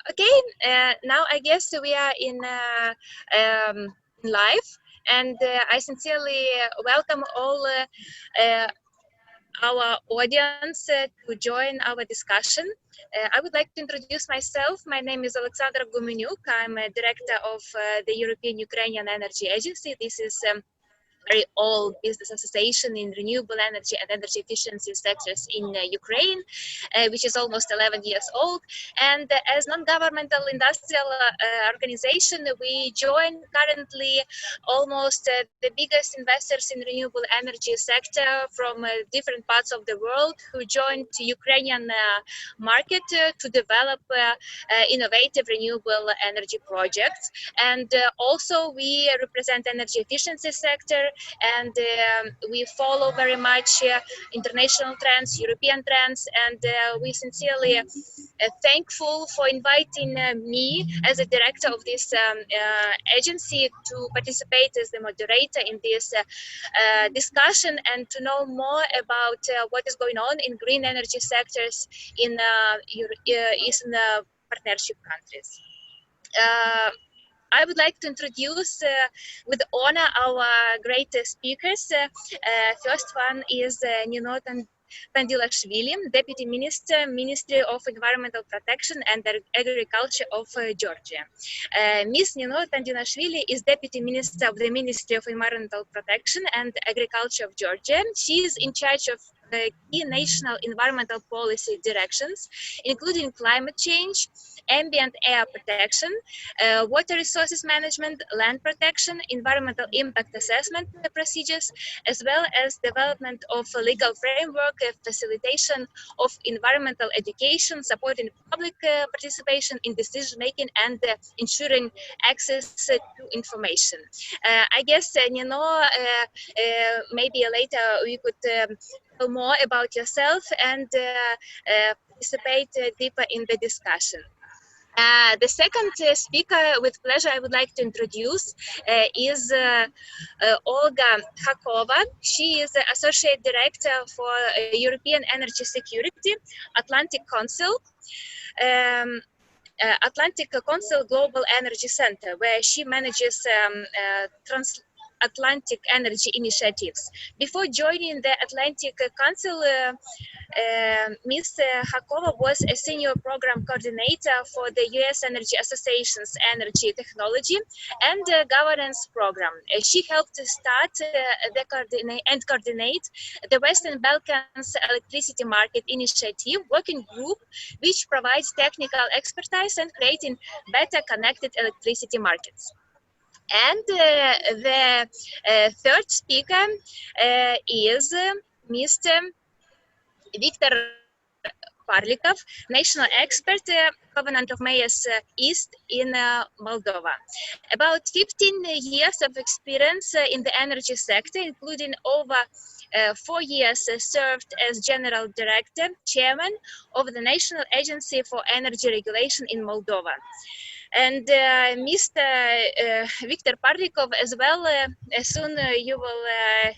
Okay, now I guess we are in live, and I sincerely welcome all our audience to join our discussion. I would like to introduce myself. My name is Oleksandra Gumeniuk. I'm a director of the European Ukrainian Energy Agency. This is very old business association in renewable energy and energy efficiency sectors in Ukraine, which is almost 11 years old. And as non-governmental industrial organization, we join currently almost the biggest investors in renewable energy sector from different parts of the world who joined Ukrainian market to develop innovative renewable energy projects. And also we represent energy efficiency sector, and we follow very much international trends, European trends, and we sincerely thankful for inviting me as a director of this agency to participate as the moderator in this discussion and to know more about what is going on in green energy sectors in Eastern Partnership countries. I would like to introduce with honor our great speakers. First one is Nino Tandilashvili, Deputy Minister, Ministry of Environmental Protection and Agriculture of Georgia. Ms. Nino Tandilashvili is Deputy Minister of the Ministry of Environmental Protection and Agriculture of Georgia. She is in charge of key national environmental policy directions, including climate change, ambient air protection, water resources management, land protection, environmental impact assessment procedures, as well as development of a legal framework, facilitation of environmental education, supporting public participation in decision making, and ensuring access to information. I guess, Nino, maybe later we could know more about yourself and participate deeper in the discussion. The second speaker, with pleasure, I would like to introduce is Olga Hakova. She is the Associate Director for European Energy Security, Atlantic Council. Atlantic Council Global Energy Center, where she manages Atlantic energy initiatives. Before joining the Atlantic Council, Ms. Hakova was a senior program coordinator for the U.S. Energy Association's Energy Technology and Governance Program. She helped start and coordinate the Western Balkans Electricity Market Initiative working group, which provides technical expertise and creating better connected electricity markets. And the third speaker is Mr. Viktor Parlicov, national expert, Covenant of Mayors East in Moldova. About 15 years of experience in the energy sector, including over 4 years served as General Director, Chairman of the National Agency for Energy Regulation in Moldova. And Mr. Viktor Parlikov as well, soon you will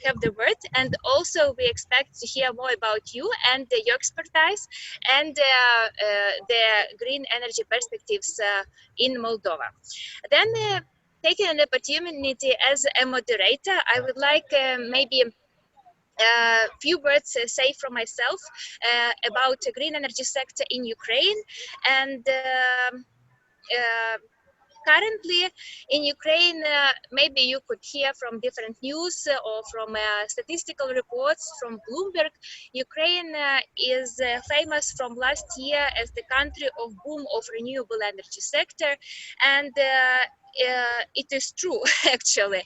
have the word, and also we expect to hear more about you and your expertise and the green energy perspectives in Moldova. Then taking an opportunity as a moderator, I would like maybe few words say from myself about the green energy sector in Ukraine. And currently in Ukraine, maybe you could hear from different news or from statistical reports from Bloomberg. Ukraine is famous from last year as the country of boom of renewable energy sector, and it is true actually.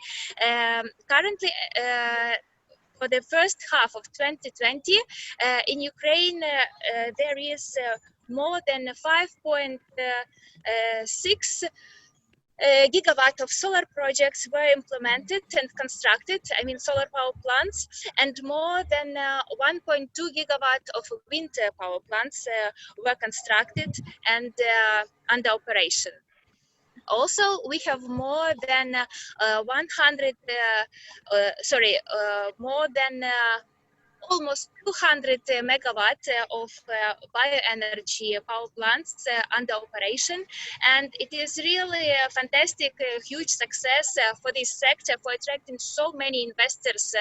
Currently, for the first half of 2020, in Ukraine, there is more than 5.6 gigawatt of solar projects were implemented and constructed, I mean solar power plants, and more than 1.2 gigawatt of wind power plants were constructed and under operation. Also, we have more than more than almost 200 megawatt of bioenergy power plants under operation, and it is really a fantastic, huge success for this sector, for attracting so many investors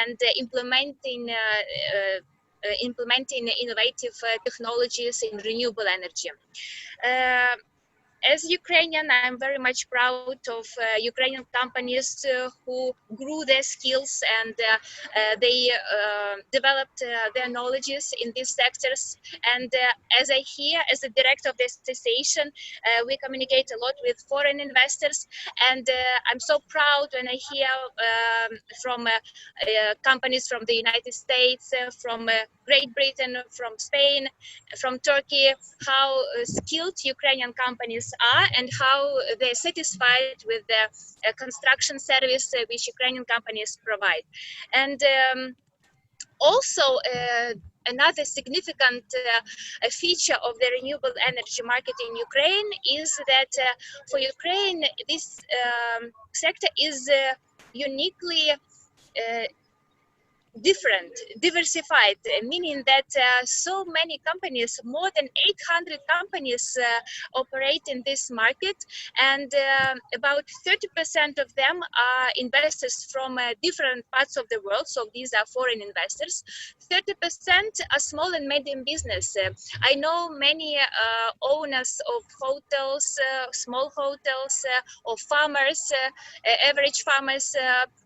and implementing innovative technologies in renewable energy. As Ukrainian, I'm very much proud of Ukrainian companies who grew their skills and they developed their knowledges in these sectors. And as I hear, as the director of the association, we communicate a lot with foreign investors. And I'm so proud when I hear from companies from the United States, from Great Britain, from Spain, from Turkey, how skilled Ukrainian companies are and how they're satisfied with the construction service which Ukrainian companies provide. And also, another significant feature of the renewable energy market in Ukraine is that for Ukraine, this sector is uniquely diversified, meaning that so many companies, more than 800 companies operate in this market, and about 30% of them are investors from different parts of the world, so these are foreign investors. 30% are small and medium business. I know many owners of hotels, small hotels, of farmers, average farmers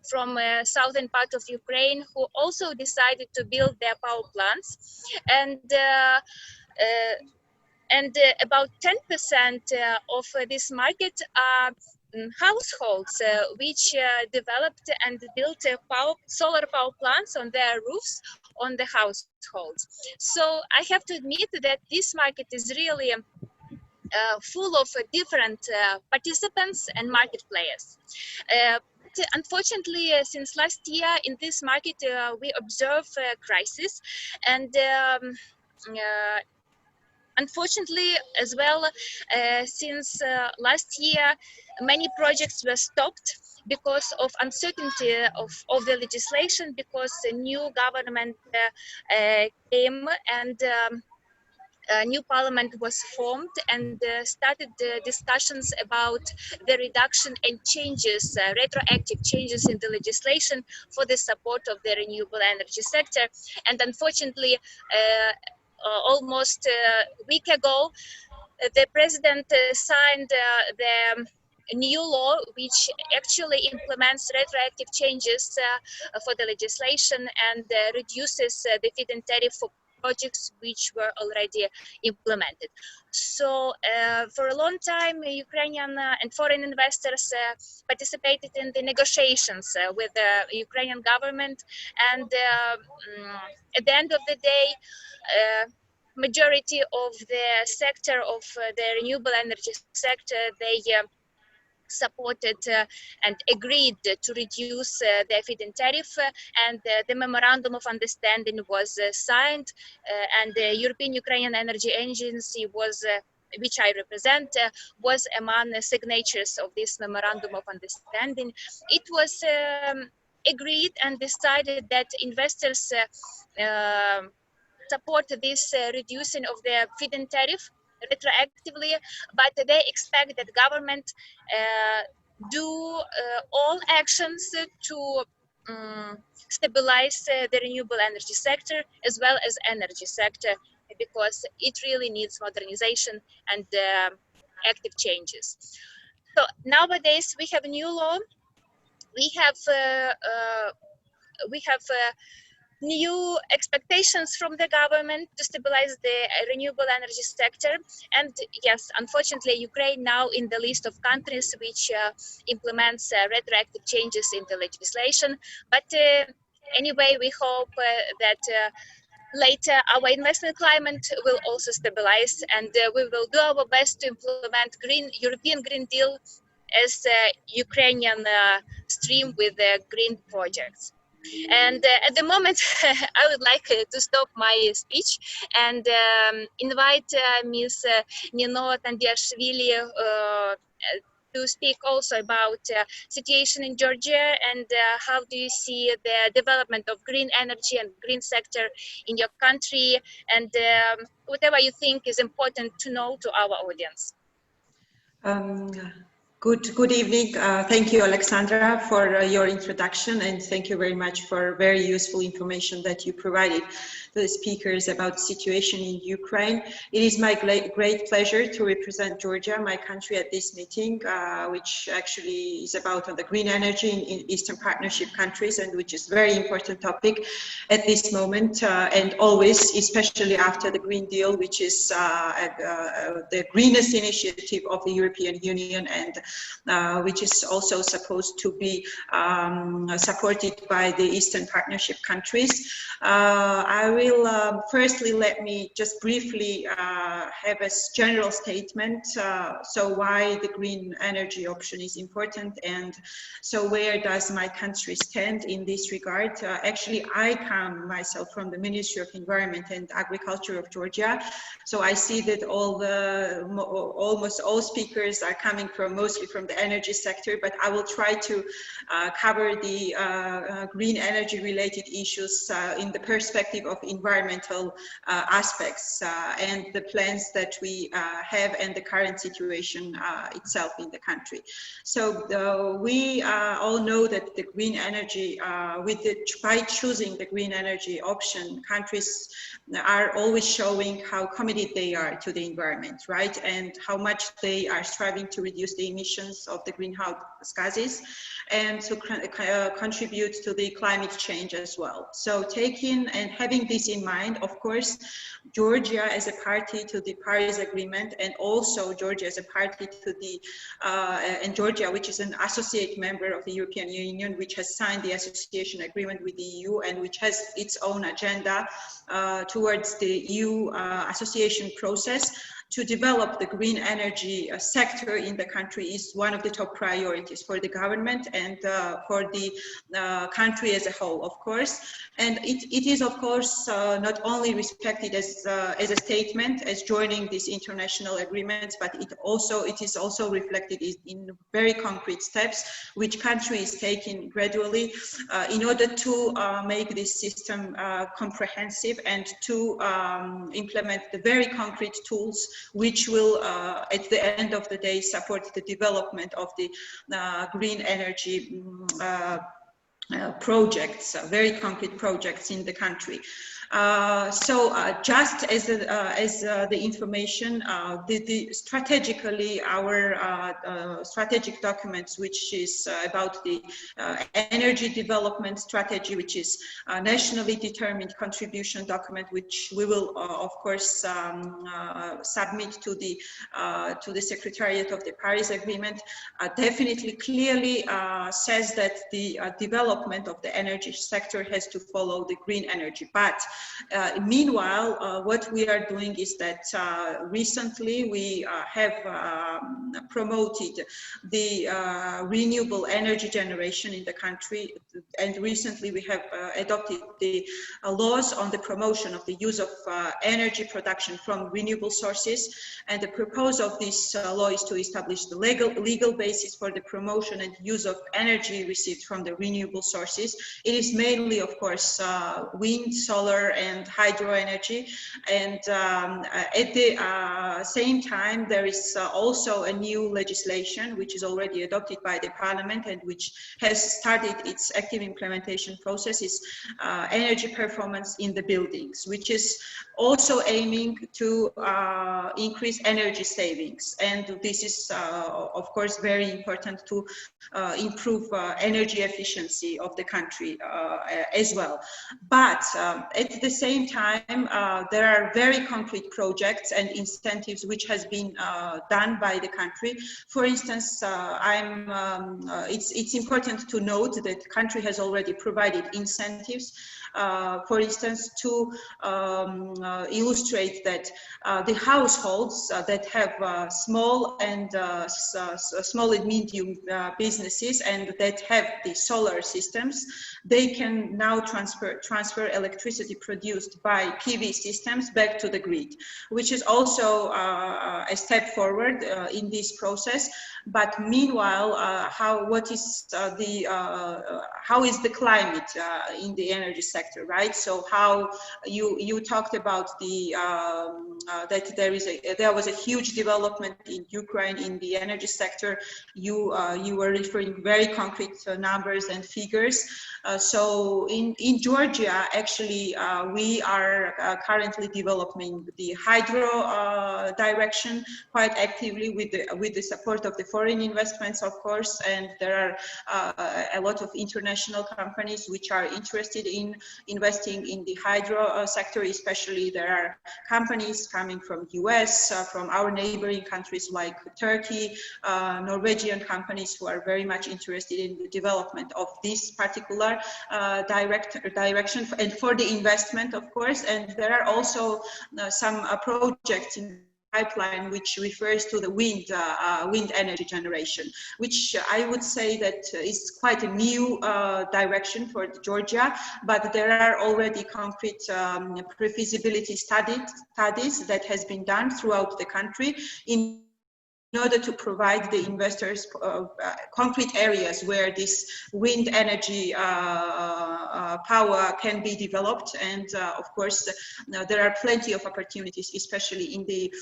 from southern part of Ukraine who also decided to build their power plants, and about 10% of this market are households which developed and built solar power plants on their roofs on the households. So I have to admit that this market is really full of different participants and market players. Unfortunately, since last year in this market, we observe a crisis, and unfortunately as well, since last year, many projects were stopped because of uncertainty of the legislation, because a new government came and a new parliament was formed and started discussions about the reduction and changes, retroactive changes in the legislation for the support of the renewable energy sector. And unfortunately, almost a week ago, the president signed the new law which actually implements retroactive changes for the legislation and reduces the feed-in tariff for projects which were already implemented. So for a long time, Ukrainian and foreign investors participated in the negotiations with the Ukrainian government, and at the end of the day, majority of the sector of the renewable energy sector, they supported and agreed to reduce the feed-in tariff, and the memorandum of understanding was signed, and the European Ukrainian Energy Agency was which I represent, was among the signatures of this memorandum of understanding. It was agreed and decided that investors support this reducing of the feed-in tariff retroactively, but they expect that government do all actions to stabilize the renewable energy sector as well as energy sector, because it really needs modernization and active changes. So nowadays we have a new law, we have new expectations from the government to stabilize the renewable energy sector. And yes, unfortunately, Ukraine now in the list of countries which implements retroactive changes in the legislation. But anyway, we hope that later our investment climate will also stabilize, and we will do our best to implement European Green Deal as Ukrainian stream with green projects. And at the moment, I would like to stop my speech and invite Ms. Nino Tandilashvili to to speak also about situation in Georgia and how do you see the development of green energy and green sector in your country, and whatever you think is important to know to our audience. Good evening. Thank you, Oleksandra, for your introduction, and thank you very much for very useful information that you provided to the speakers about the situation in Ukraine. It is my great pleasure to represent Georgia, my country, at this meeting, which actually is about the green energy in Eastern Partnership countries, and which is a very important topic at this moment, and always, especially after the Green Deal, which is the greenest initiative of the European Union, and which is also supposed to be supported by the Eastern Partnership countries. I will firstly, let me just briefly have a general statement. So why the green energy option is important, and so where does my country stand in this regard? Actually, I come myself from the Ministry of Environment and Agriculture of Georgia, so I see that almost all speakers are coming mostly from the energy sector, but I will try to cover the green energy related issues in the perspective of environmental aspects and the plans that we have and the current situation itself in the country. So we all know that the green energy, by choosing the green energy option, countries are always showing how committed they are to the environment, right? And how much they are striving to reduce the emissions of the greenhouse gases and to contribute to the climate change as well. So taking and having this in mind, of course, Georgia as a party to the Paris Agreement, and also Georgia as a party to the, and Georgia, which is an associate member of the European Union, which has signed the association agreement with the EU and which has its own agenda towards the EU association process. To develop the green energy sector in the country is one of the top priorities for the government and for the country as a whole, of course. And it is, of course, not only respected as a statement, as joining these international agreements, but it is also reflected in very concrete steps, which country is taking gradually in order to make this system comprehensive and to implement the very concrete tools which will, at the end of the day, support the development of the green energy projects, very concrete projects in the country. Just as the information, strategically our strategic documents, which is about the energy development strategy, which is a nationally determined contribution document, which we will of course submit to the Secretariat of the Paris Agreement, definitely clearly says that the development of the energy sector has to follow the green energy. But meanwhile, what we are doing is that recently we have promoted the renewable energy generation in the country, and recently we have adopted the laws on the promotion of the use of energy production from renewable sources, and the purpose of this law is to establish the legal basis for the promotion and use of energy received from the renewable sources. It is mainly, of course, wind, solar, and hydro energy, and at the same time there is also a new legislation which is already adopted by the Parliament and which has started its active implementation process, is energy performance in the buildings, which is also aiming to increase energy savings, and this is of course very important to improve energy efficiency of the country as well. But at the same time, there are very concrete projects and incentives which has been done by the country. For instance, it's important to note that the country has already provided incentives for instance, to illustrate that the households that have small and medium businesses and that have the solar systems, they can now transfer electricity produced by PV systems back to the grid, which is also a step forward in this process. But meanwhile, how is the climate in the energy sector, right? So how you talked about the that there was a huge development in Ukraine in the energy sector. You were referring very concrete numbers and figures. So in Georgia, actually, we are currently developing the hydro direction quite actively with the support of the foreign investments, of course, and there are a lot of international companies which are interested in investing in the hydro sector. Especially there are companies coming from US, from our neighboring countries like Turkey, Norwegian companies who are very much interested in the development of this particular direction and for the investment, of course. And there are also some projects in pipeline which refers to the wind energy generation, which I would say that is quite a new direction for Georgia, but there are already concrete pre-feasibility studies that has been done throughout the country in order to provide the investors concrete areas where this wind energy power can be developed. And of course, there are plenty of opportunities, especially in the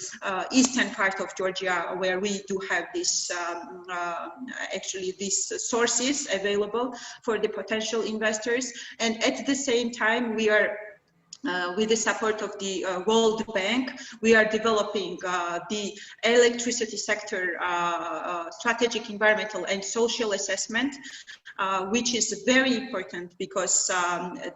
eastern part of Georgia, where we do have this actually these sources available for the potential investors. And at the same time, we are with the support of the World Bank, we are developing the electricity sector strategic environmental and social assessment, which is very important because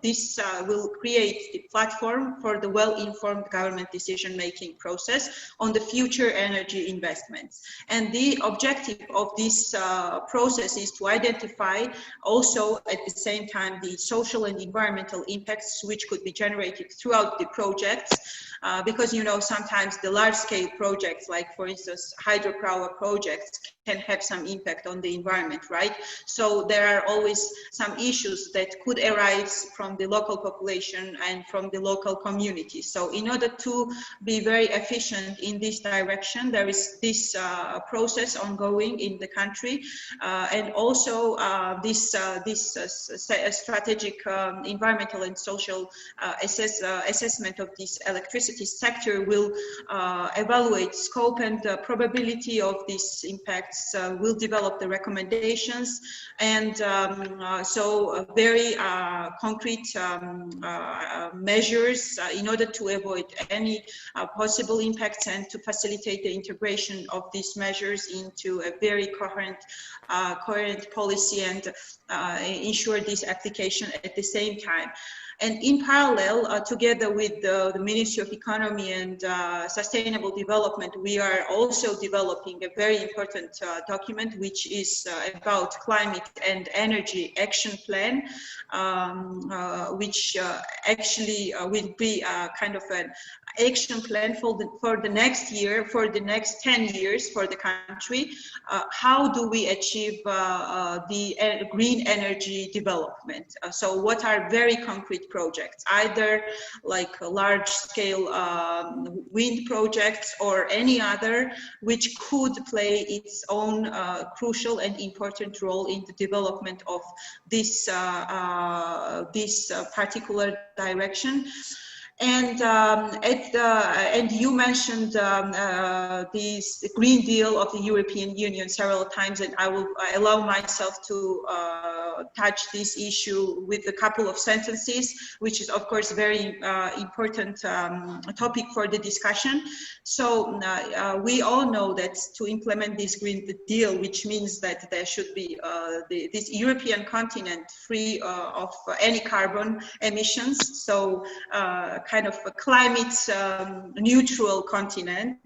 this will create the platform for the well-informed government decision-making process on the future energy investments. And the objective of this process is to identify also at the same time the social and environmental impacts which could be generated throughout the projects, because sometimes the large-scale projects, like for instance hydropower projects, can have some impact on the environment, right? So there are always some issues that could arise from the local population and from the local community. So in order to be very efficient in this direction, there is this process ongoing in the country, and also this strategic environmental and social assessment of this electricity sector will evaluate scope and probability of these impacts, will develop the recommendations, and so very concrete measures in order to avoid any possible impacts and to facilitate the integration of these measures into a very coherent policy and ensure this application at the same time. And in parallel, together with the Ministry of Economy and Sustainable Development, we are also developing a very important document, which is about climate and energy action plan, which actually will be kind of an action plan for the next year, for the next 10 years for the country. How do we achieve the green energy development? So what are very concrete projects, either like large-scale wind projects or any other, which could play its own crucial and important role in the development of this particular direction. And and you mentioned this Green Deal of the European Union several times, and I will allow myself to touch this issue with a couple of sentences, which is of course very important topic for the discussion. So we all know that to implement this Green Deal, which means that there should be this European continent free of any carbon emissions, so kind of a climate neutral continent,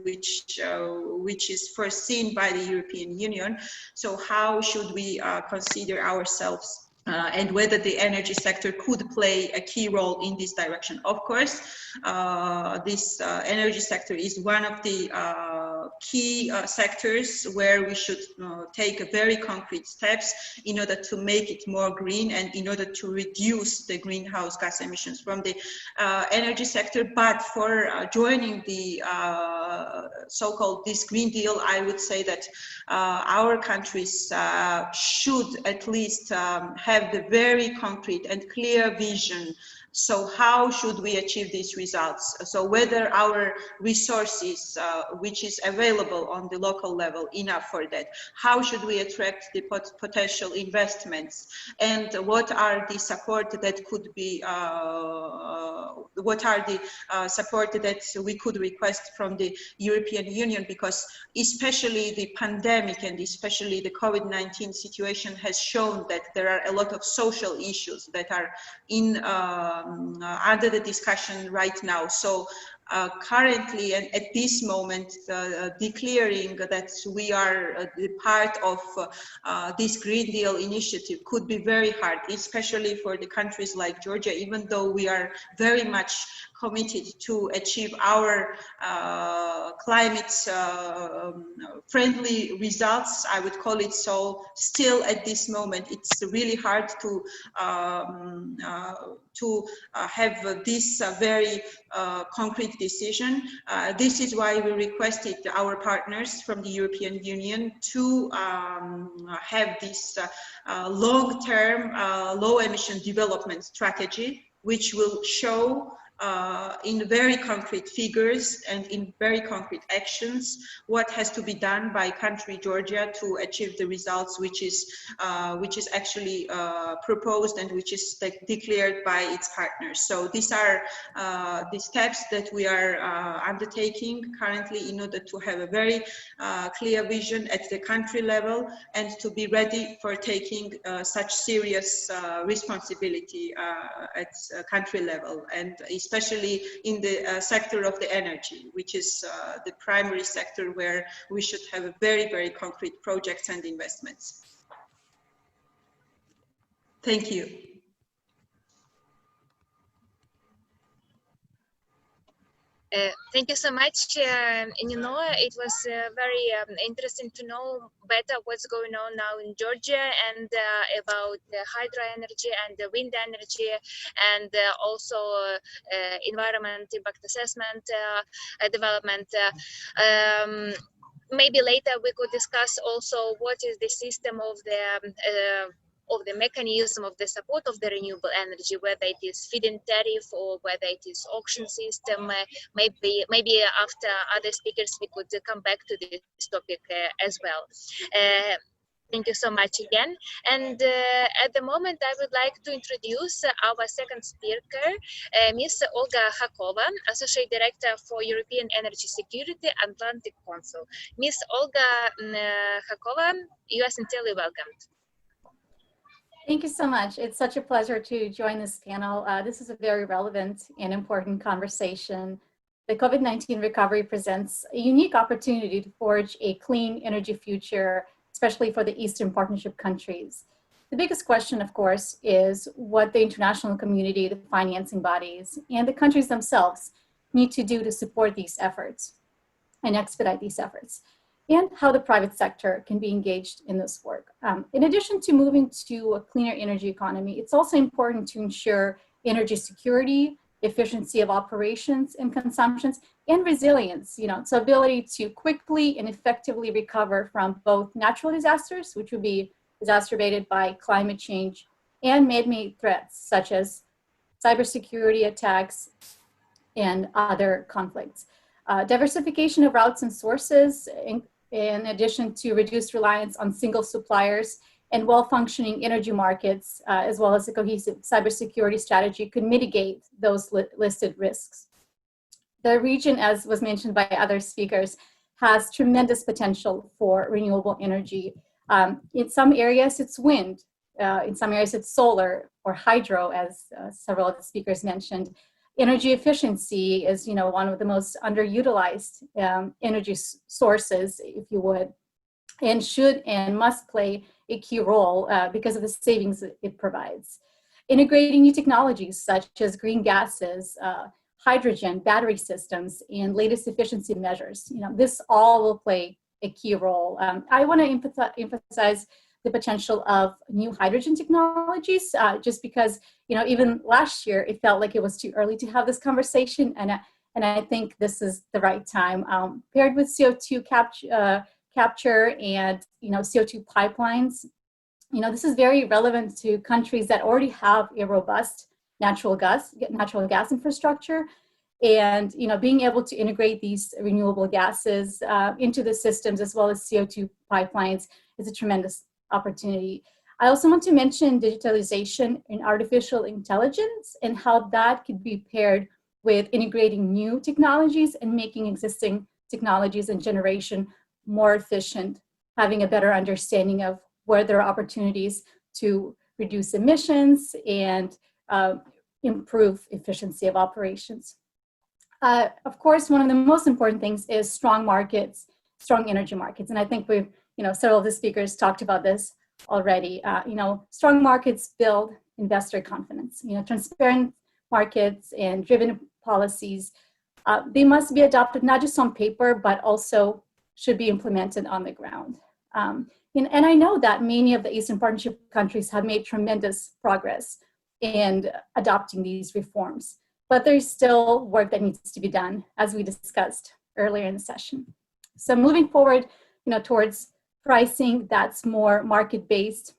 which is foreseen by the European Union. So how should we consider ourselves and whether the energy sector could play a key role in this direction. Of course, this energy sector is one of the key sectors where we should take very concrete steps in order to make it more green and in order to reduce the greenhouse gas emissions from the energy sector. But for joining the so-called this Green Deal, I would say that our countries should at least have the very concrete and clear vision. So how should we achieve these results? So whether our resources, which is available on the local level, enough for that? How should we attract the potential investments? And what are the support that could be, what are the support that we could request from the European Union? Because especially the pandemic and especially the COVID-19 situation has shown that there are a lot of social issues that are in under the discussion right now. So currently and at this moment, declaring that we are the part of this Green Deal initiative could be very hard, especially for the countries like Georgia, even though we are very much committed to achieve our climate friendly results, I would call it so. Still at this moment, it's really hard to have this very concrete decision. This is why we requested our partners from the European Union to have this long-term low-emission development strategy, which will show in very concrete figures and in very concrete actions what has to be done by country Georgia to achieve the results which is actually proposed and which is declared by its partners. So these are the steps that we are undertaking currently in order to have a very clear vision at the country level and to be ready for taking such serious responsibility at country level, and especially in the sector of the energy, which is the primary sector where we should have a very, very concrete projects and investments. Thank you. Thank you so much, Nino. It was very interesting to know better what's going on now in Georgia and about the hydro energy and the wind energy, and also environment impact assessment development. Maybe later we could discuss also what is the system of the mechanism of the support of the renewable energy, whether it is feed-in tariff or whether it is auction system. Maybe after other speakers we could come back to this topic as well. Thank you so much again. And at the moment, I would like to introduce our second speaker, Ms. Olga Hakova, Associate Director for European Energy Security, Atlantic Council. Ms. Olga Hakova, you are sincerely welcomed. Thank you so much. It's such a pleasure to join this panel. This is a very relevant and important conversation. The COVID-19 recovery presents a unique opportunity to forge a clean energy future, especially for the Eastern Partnership countries. The biggest question, of course, is what the international community, the financing bodies, and the countries themselves need to do to support these efforts and expedite these efforts, and how the private sector can be engaged in this work. In addition to moving to a cleaner energy economy, it's also important to ensure energy security, efficiency of operations and consumptions, and resilience, so ability to quickly and effectively recover from both natural disasters, which would be exacerbated by climate change, and man-made threats, such as cybersecurity attacks and other conflicts. Diversification of routes and sources, in addition to reduced reliance on single suppliers and well-functioning energy markets, as well as a cohesive cybersecurity strategy, could mitigate those listed risks. The region, as was mentioned by other speakers, has tremendous potential for renewable energy. In some areas, it's wind. In some areas, it's solar or hydro, as several of the speakers mentioned. Energy efficiency is, one of the most underutilized energy sources, if you would. and should and must play a key role because of the savings it provides. Integrating new technologies such as green gases, hydrogen, battery systems, and latest efficiency measures. This all will play a key role. I want to emphasize the potential of new hydrogen technologies, just because, even last year, it felt like it was too early to have this conversation, and I think this is the right time. Paired with CO2 capture and, CO2 pipelines, this is very relevant to countries that already have a robust natural gas infrastructure. And, being able to integrate these renewable gases into the systems as well as CO2 pipelines is a tremendous opportunity. I also want to mention digitalization and artificial intelligence and how that could be paired with integrating new technologies and making existing technologies and generation more efficient, having a better understanding of where there are opportunities to reduce emissions and improve efficiency of operations. Of course, one of the most important things is strong markets, strong energy markets. And I think we've, several of the speakers talked about this already. Strong markets build investor confidence. Transparent markets and driven policies, they must be adopted not just on paper, but also should be implemented on the ground. And I know that many of the Eastern Partnership countries have made tremendous progress in adopting these reforms, but there's still work that needs to be done, as we discussed earlier in the session. So moving forward, towards pricing that's more market-based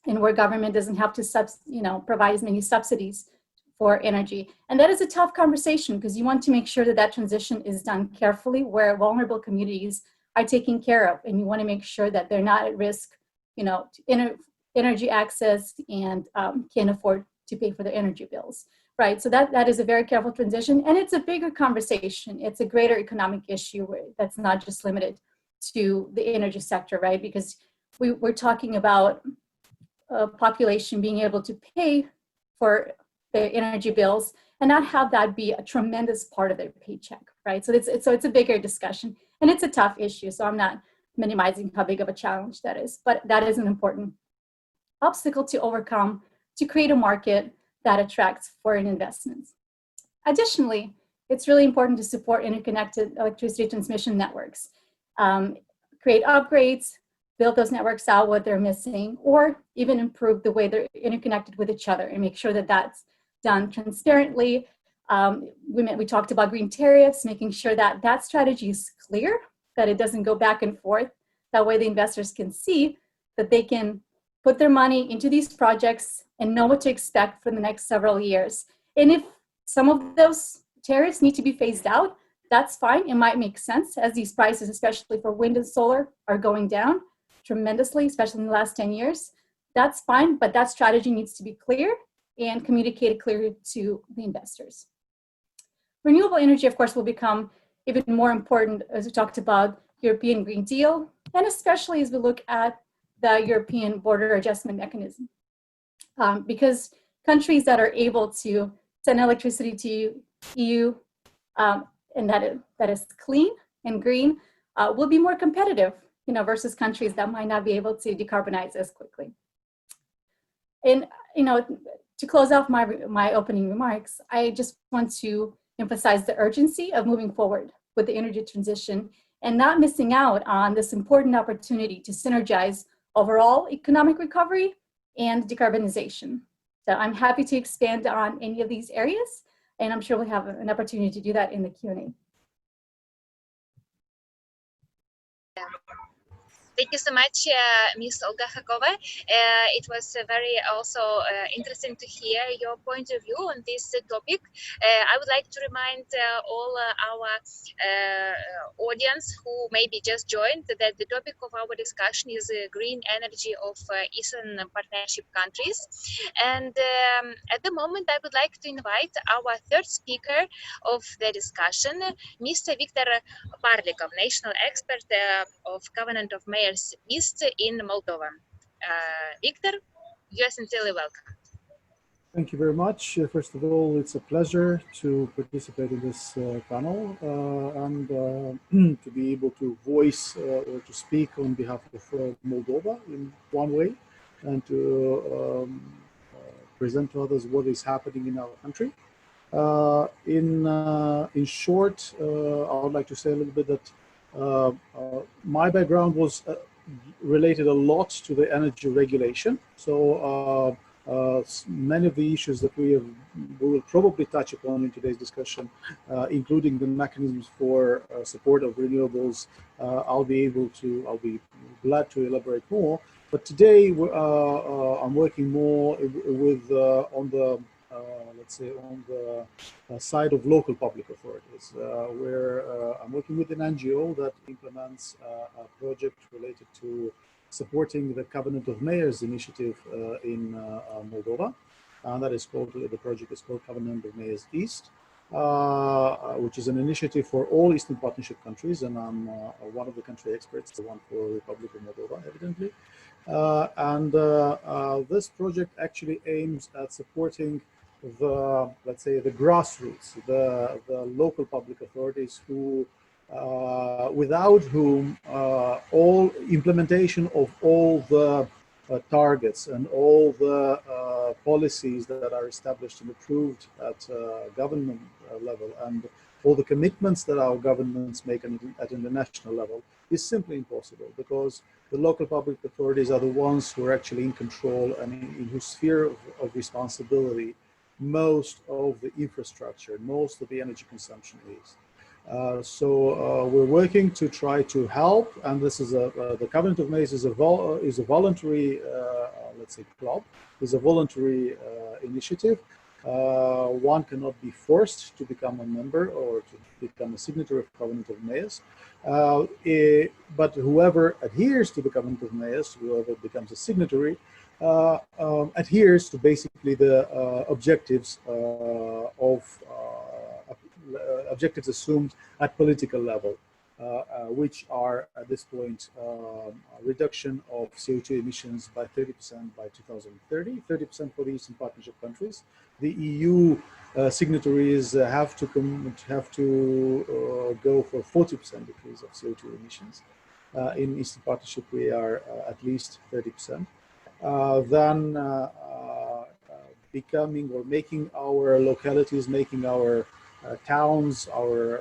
and where government doesn't have to provide as many subsidies for energy. And that is a tough conversation because you want to make sure that that transition is done carefully, where vulnerable communities are taken care of, and you want to make sure that they're not at risk, to energy access and can't afford to pay for their energy bills, right? So that is a very careful transition, and it's a bigger conversation. It's a greater economic issue that's not just limited to the energy sector, right? Because we're talking about a population being able to pay for their energy bills and not have that be a tremendous part of their paycheck, right? So it's a bigger discussion, and it's a tough issue. So I'm not minimizing how big of a challenge that is, but that is an important obstacle to overcome to create a market that attracts foreign investments. Additionally, it's really important to support interconnected electricity transmission networks, create upgrades, build those networks out what they're missing, or even improve the way they're interconnected with each other and make sure that that's done transparently. We talked about green tariffs, making sure that that strategy is clear, that it doesn't go back and forth. That way the investors can see that they can put their money into these projects and know what to expect for the next several years. And if some of those tariffs need to be phased out, that's fine. It might make sense as these prices, especially for wind and solar, are going down tremendously, especially in the last 10 years. That's fine, but that strategy needs to be clear and communicated clearly to the investors. Renewable energy, of course, will become even more important as we talked about European Green Deal, and especially as we look at the European Border Adjustment Mechanism. Because countries that are able to send electricity to EU and that is clean and green will be more competitive, versus countries that might not be able to decarbonize as quickly. And to close off my opening remarks, I just want to emphasize the urgency of moving forward with the energy transition and not missing out on this important opportunity to synergize overall economic recovery and decarbonization. So I'm happy to expand on any of these areas, and I'm sure we'll have an opportunity to do that in the Q&A. Thank you so much, Ms. Olga Hakova. It was very also interesting to hear your point of view on this topic. I would like to remind all our audience who maybe just joined that the topic of our discussion is green energy of Eastern Partnership countries. And at the moment, I would like to invite our third speaker of the discussion, Mr. Viktor Parlicov, national expert of Covenant of Mayors East in Moldova. Viktor, you are sincerely welcome. Thank you very much. First of all, it's a pleasure to participate in this panel and to be able to voice or to speak on behalf of Moldova in one way and to present to others what is happening in our country. In short, I would like to say a little bit that my background was related a lot to the energy regulation. So many of the issues that we will probably touch upon in today's discussion, including the mechanisms for support of renewables, I'll be glad to elaborate more. But today I'm working more with on the let's say on the side of local public authorities, where I'm working with an NGO that implements a project related to supporting the Covenant of Mayors initiative in Moldova, and that is called, the project is called Covenant of Mayors East, which is an initiative for all Eastern Partnership countries, and I'm one of the country experts, the one for Republic of Moldova, evidently. This project actually aims at supporting the, let's say, the grassroots, the local public authorities who without whom all implementation of all the targets and all the policies that are established and approved at government level and all the commitments that our governments make at international level is simply impossible, because the local public authorities are the ones who are actually in control and in whose sphere of responsibility most of the infrastructure, most of the energy consumption is. So we're working to try to help, and this is the Covenant of Mayors is a voluntary, let's say, club, is a voluntary initiative. One cannot be forced to become a member or to become a signatory of Covenant of Mayors, but whoever adheres to the Covenant of Mayors, whoever becomes a signatory, adheres to basically the objectives objectives assumed at political level, which are at this point reduction of CO2 emissions by 30% by 2030, 30% for the Eastern Partnership countries. The EU signatories have to go for 40% decrease of CO2 emissions. In Eastern Partnership, we are at least 30%. Then becoming or making our localities, making our towns, our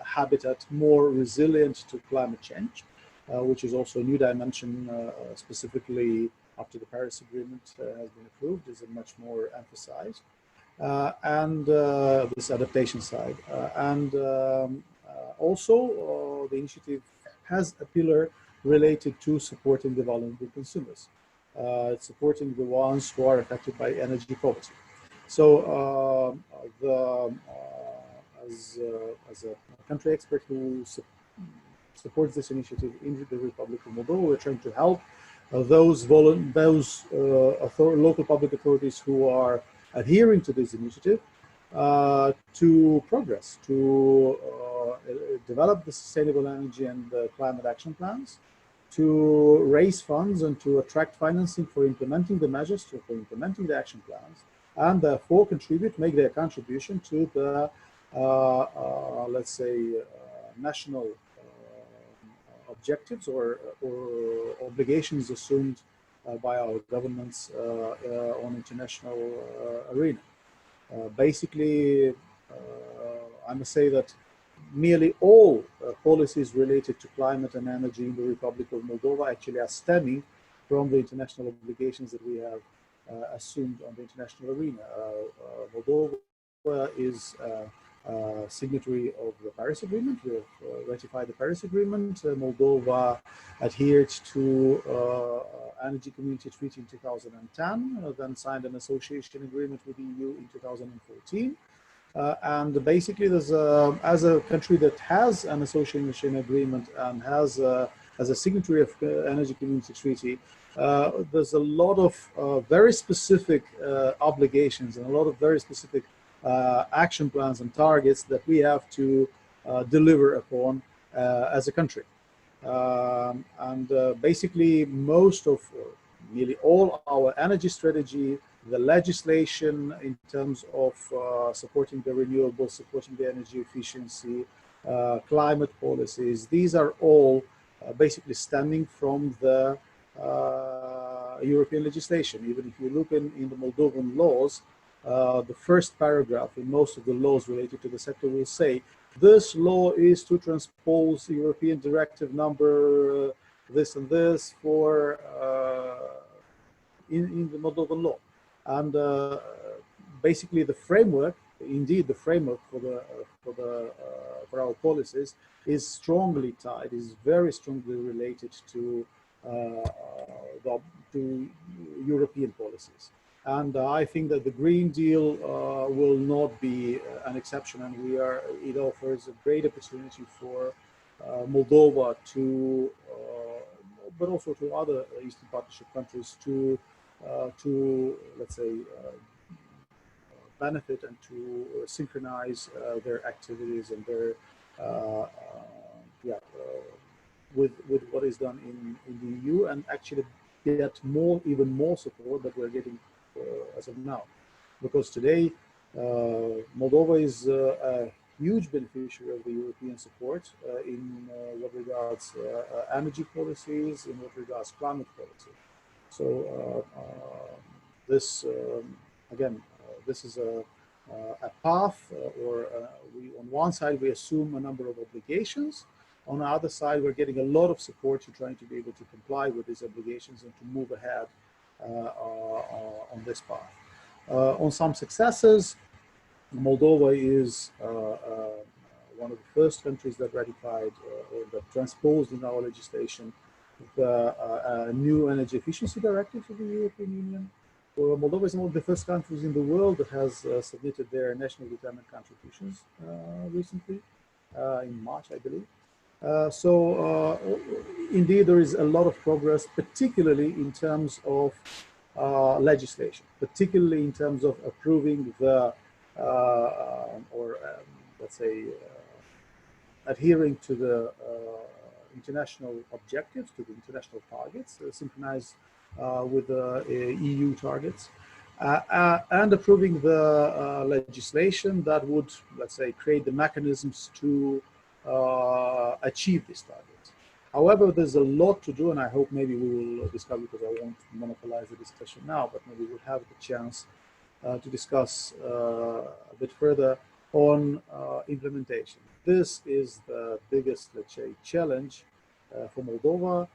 habitat more resilient to climate change, which is also a new dimension, specifically after the Paris Agreement has been approved, is much more emphasized, and this adaptation side. Also, the initiative has a pillar related to supporting the vulnerable consumers, supporting the ones who are affected by energy poverty. So as a country expert who supports this initiative in the Republic of Moldova, we're trying to help those local public authorities who are adhering to this initiative to progress, to develop the sustainable energy and climate action plans, to raise funds and to attract financing for implementing the measures, for implementing the action plans, and therefore make their contribution to the, let's say, national objectives or obligations assumed by our governments on international arena. Basically, I must say that nearly all policies related to climate and energy in the Republic of Moldova actually are stemming from the international obligations that we have assumed on the international arena. Moldova is a signatory of the Paris Agreement. We have ratified the Paris Agreement. Moldova adhered to Energy Community Treaty in 2010, then signed an association agreement with the EU in 2014. And basically, there's as a country that has an association agreement and has as a signatory of Energy Community Treaty, there's a lot of very specific obligations and a lot of very specific action plans and targets that we have to deliver upon as a country. Basically, most of, nearly all our energy strategy, the legislation in terms of supporting the renewables, supporting the energy efficiency, climate policies. These are all basically stemming from the European legislation. Even if you look in the Moldovan laws, the first paragraph in most of the laws related to the sector will say, this law is to transpose European directive number this and this for in the Moldovan law. And basically the framework, indeed the framework for our policies is strongly tied, is very strongly related to European policies. And I think that the Green Deal will not be an exception, and it offers a great opportunity for Moldova to, but also to other Eastern Partnership countries to let's say, benefit and to synchronize their activities and their with what is done in the EU, and actually get even more support that we're getting as of now, because today Moldova is a huge beneficiary of the European support in what regards energy policies, in what regards climate policy. So this again, this is a path, on one side we assume a number of obligations. On the other side, we're getting a lot of support to trying to be able to comply with these obligations and to move ahead on this path. On some successes, Moldova is one of the first countries that ratified or that transposed in our legislation the new energy efficiency directive of the European Union. Moldova is one of the first countries in the world that has submitted their national determined contributions recently, in March, I believe. Indeed, there is a lot of progress, particularly in terms of legislation, particularly in terms of approving the, let's say, adhering to the international objectives, to the international targets, synchronized with the EU targets, and approving the legislation that would, let's say, create the mechanisms to achieve these targets. However, there's a lot to do, and I hope maybe we will discuss, because I won't monopolize the discussion now, but maybe we'll have the chance to discuss a bit further on implementation. This is the biggest, let's say, challenge for Moldova,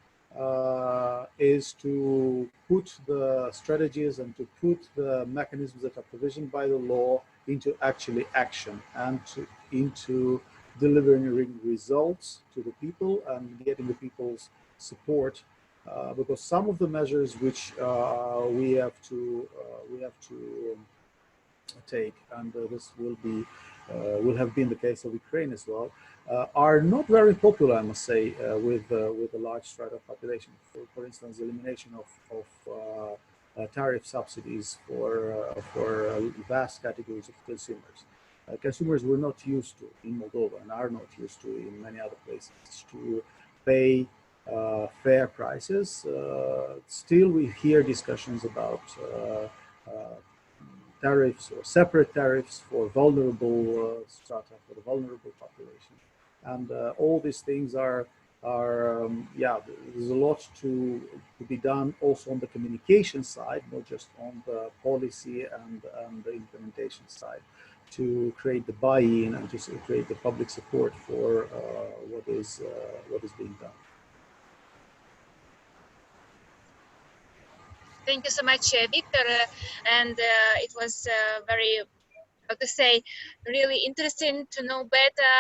is to put the strategies and to put the mechanisms that are provisioned by the law into actually action and into delivering results to the people and getting the people's support, because some of the measures which we have to take, and this will have been the case of Ukraine as well, are not very popular, I must say, with a large strata of population. For instance, the elimination of tariff subsidies for vast categories of consumers. Consumers were not used to in Moldova, and are not used to in many other places, to pay fair prices. Still, we hear discussions about tariffs or separate tariffs for vulnerable strata, for the vulnerable population. And all these things are there's a lot to be done also on the communication side, not just on the policy and the implementation side, to create the buy-in and to create the public support for what is being done. Thank you so much, Victor. And it was very, how to say, really interesting to know better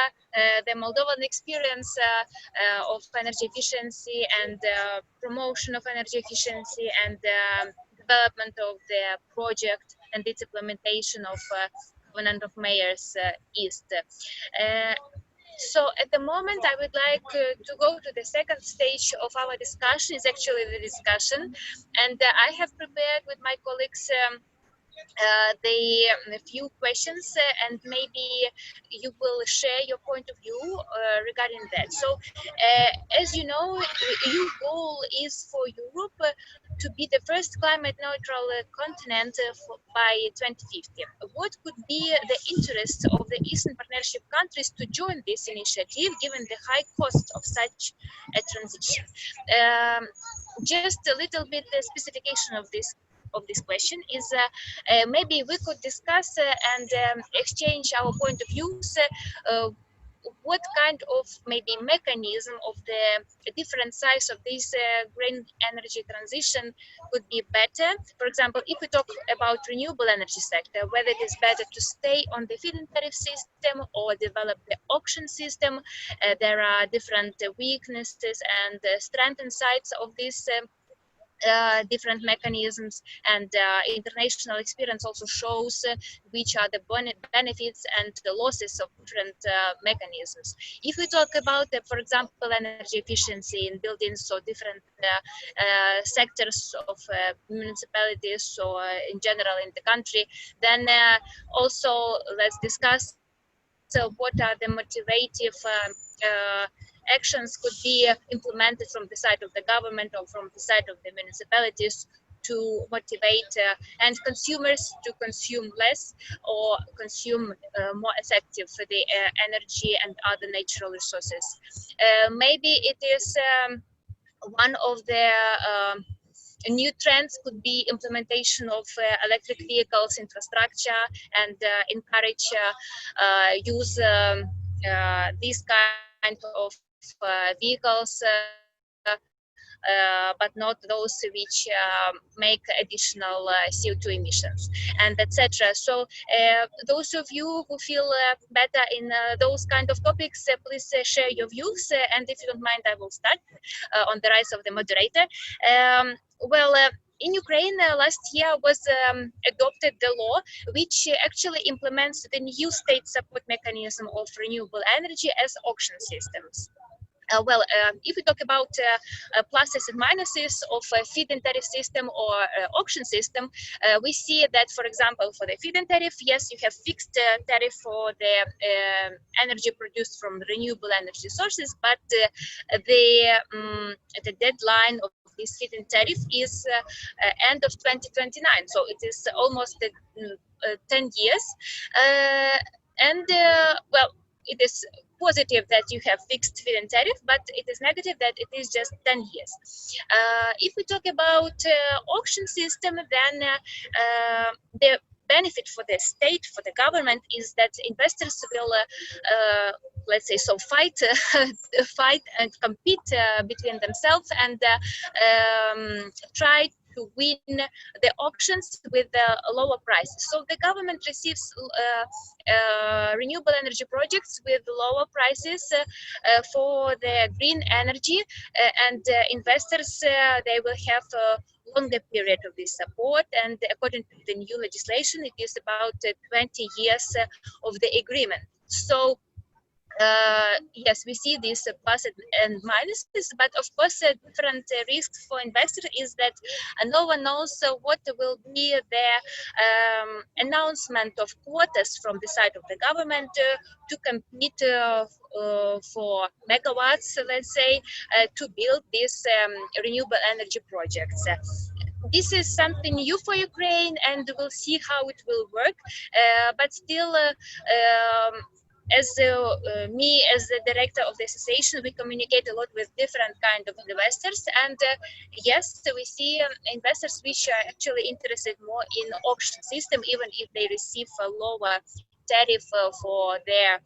the Moldovan experience of energy efficiency and promotion of energy efficiency and development of the project and its implementation of Covenant of Mayors East. So at the moment, I would like to go to the second stage of our discussion. It's actually the discussion, and I have prepared with my colleagues a few questions, and maybe you will share your point of view regarding that. So, as you know, your goal is for Europe to be the first climate neutral continent by 2050. What could be the interest of the Eastern Partnership countries to join this initiative, given the high cost of such a transition? Just a little bit the specification of this question is maybe we could discuss and exchange our point of views. What kind of maybe mechanism of the different sides of this green energy transition could be better? For example, if we talk about renewable energy sector, whether it is better to stay on the feed-in tariff system or develop the auction system. There are different weaknesses and strengths and sides of this different mechanisms, and international experience also shows which are the benefits and the losses of different mechanisms. If we talk about, for example, energy efficiency in buildings, so different sectors of municipalities or in general in the country, then also let's discuss what are the motivative actions could be implemented from the side of the government or from the side of the municipalities to motivate end consumers to consume less or consume more effective for the energy and other natural resources. Maybe it is one of the new trends could be implementation of electric vehicles infrastructure and encourage use these kind of vehicles, but not those which make additional CO2 emissions and etc. So those of you who feel better in those kind of topics, please share your views, and if you don't mind, I will start on the rise of the moderator. In Ukraine, last year was adopted the law which actually implements the new state support mechanism of renewable energy as auction systems. If we talk about pluses and minuses of a feed-in tariff system or auction system, we see that, for example, for the feed-in tariff, yes, you have fixed tariff for the energy produced from renewable energy sources, but the deadline of this feed-in tariff is end of 2029, so it is almost 10 years, it is positive that you have fixed feed-in tariff, but it is negative that it is just 10 years. If we talk about auction system, then the benefit for the state, for the government, is that investors will, let's say, so fight and compete between themselves and try to win the auctions with lower prices. So the government receives renewable energy projects with lower prices for the green energy, and investors, they will have a longer period of this support, and according to the new legislation, it is about 20 years of the agreement. So yes, we see these pluses and minuses, but of course, different risks for investors is that no one knows what will be the announcement of quotas from the side of the government to compete for megawatts, let's say, to build these renewable energy projects. This is something new for Ukraine, and we'll see how it will work, but still, as me, as the director of the association, we communicate a lot with different kind of investors, and yes, we see investors which are actually interested more in auction system, even if they receive a lower tariff for their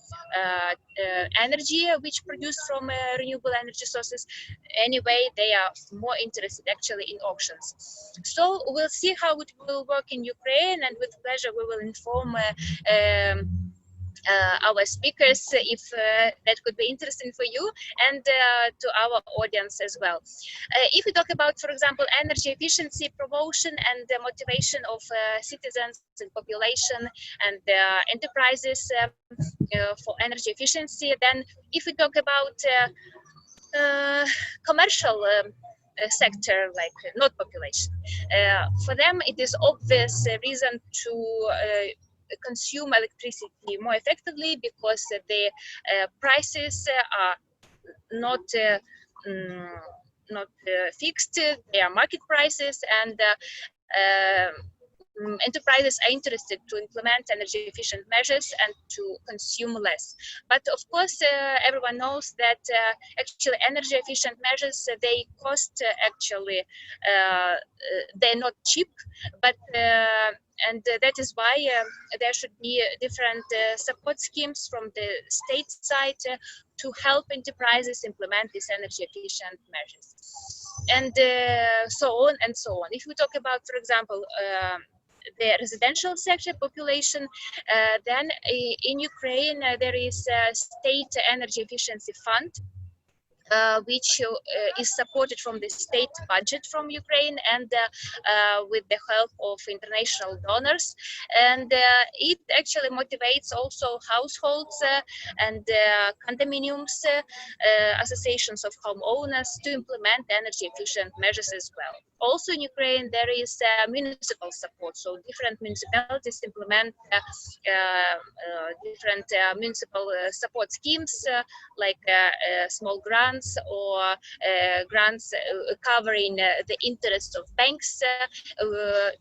energy which produced from renewable energy sources. Anyway, they are more interested actually in auctions. So we'll see how it will work in Ukraine, and with pleasure we will inform our speakers if that could be interesting for you, and to our audience as well. If we talk about, for example, energy efficiency promotion and the motivation of citizens and population and enterprises for energy efficiency, then if we talk about commercial sector, like not population, for them it is obvious reason to consume electricity more effectively, because the prices are not not fixed, they are market prices, and enterprises are interested to implement energy efficient measures and to consume less. But of course, everyone knows that actually energy efficient measures, they cost actually, they're not cheap, but and that is why there should be different support schemes from the state side to help enterprises implement these energy efficient measures. And so on and so on. If we talk about, for example, the residential sector population, then in Ukraine there is a state energy efficiency fund, which is supported from the state budget from Ukraine and with the help of international donors. And it actually motivates also households and condominiums, associations of homeowners to implement energy efficient measures as well. Also in Ukraine, there is municipal support. So different municipalities implement different municipal support schemes like small grants or grants covering the interest of banks